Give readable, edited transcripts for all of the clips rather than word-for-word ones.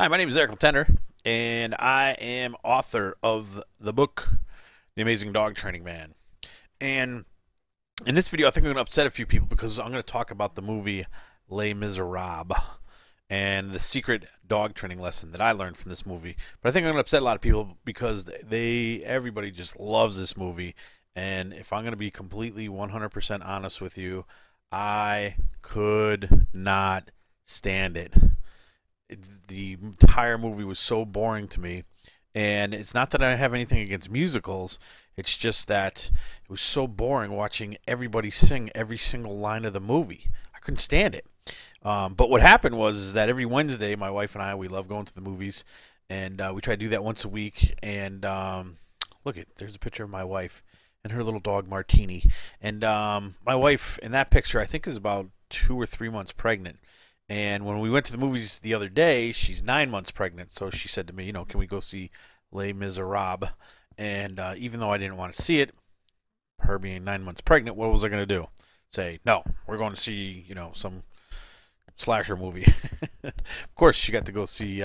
Hi, my name is Eric Latender, and I am author of the book, The Amazing Dog Training Man. And in this video, I think I'm going to upset a few people because I'm going to talk about the movie Les Miserables and the secret dog training lesson that I learned from this movie. But I think I'm going to upset a lot of people because everybody just loves this movie. And if I'm going to be completely 100% honest with you, I could not stand it. The entire movie was so boring to me. And it's not that I have anything against musicals, it's just that it was so boring watching everybody sing every single line of the movie. I couldn't stand it. But what happened was is that every Wednesday, my wife and I, we love going to the movies, and we try to do that once a week. And look, there's a picture of my wife and her little dog Martini. And my wife in that picture, I think, is about 2 or 3 months pregnant. And when we went to the movies the other day, she's 9 months pregnant. So she said to me, can we go see Les Miserables? And even though I didn't want to see it, her being 9 months pregnant, what was I going to do? Say, no, we're going to see, some slasher movie. Of course, she got to go see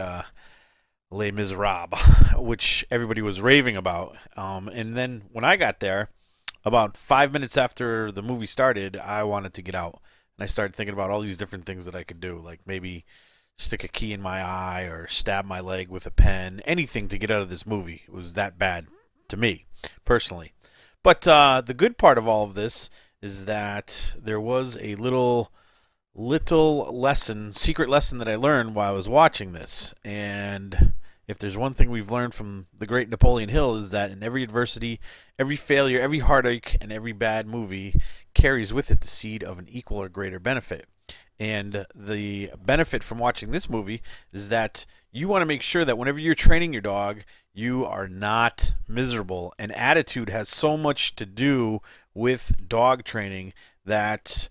Les Miserables, which everybody was raving about. And then when I got there, about 5 minutes after the movie started, I wanted to get out. And I started thinking about all these different things that I could do, like maybe stick a key in my eye or stab my leg with a pen, anything to get out of this movie. It was that bad to me, personally. But the good part of all of this is that there was a little lesson, secret lesson that I learned while I was watching this. And if there's one thing we've learned from the great Napoleon Hill is that in every adversity, every failure, every heartache, and every bad movie carries with it the seed of an equal or greater benefit. And the benefit from watching this movie is that you want to make sure that whenever you're training your dog, you are not miserable. And attitude has so much to do with dog training that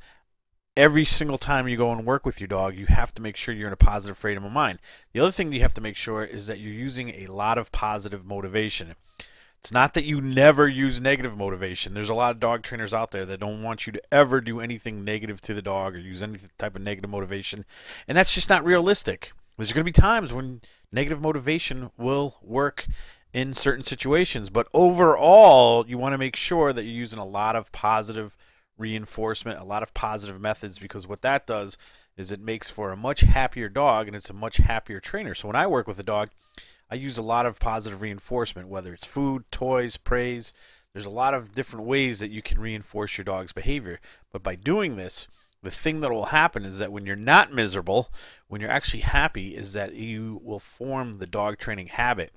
every single time you go and work with your dog, you have to make sure you're in a positive frame of mind. The other thing you have to make sure is that you're using a lot of positive motivation. It's not that you never use negative motivation. There's a lot of dog trainers out there that don't want you to ever do anything negative to the dog or use any type of negative motivation. And that's just not realistic. There's going to be times when negative motivation will work in certain situations. But overall, you want to make sure that you're using a lot of positive reinforcement, a lot of positive methods, because what that does is it makes for a much happier dog and it's a much happier trainer. So when I work with a dog, I use a lot of positive reinforcement, whether it's food, toys, praise. There's a lot of different ways that you can reinforce your dog's behavior. But by doing this, the thing that will happen is that when you're not miserable, when you're actually happy, is that you will form the dog training habit.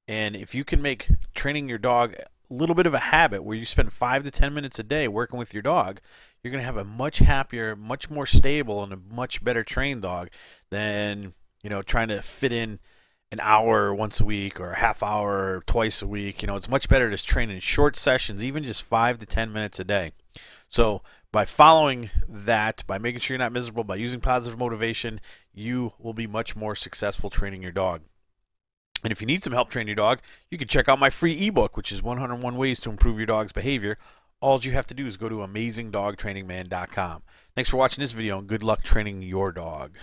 And if you can make training your dog a little bit of a habit where you spend 5 to 10 minutes a day working with your dog, you're going to have a much happier, much more stable, and a much better trained dog than, trying to fit in an hour once a week or a half hour twice a week. It's much better to train in short sessions, even just 5 to 10 minutes a day. So by following that, by making sure you're not miserable, by using positive motivation, you will be much more successful training your dog. And if you need some help training your dog, you can check out my free ebook, which is 101 Ways to Improve Your Dog's Behavior. All you have to do is go to AmazingDogTrainingMan.com. Thanks for watching this video, and good luck training your dog.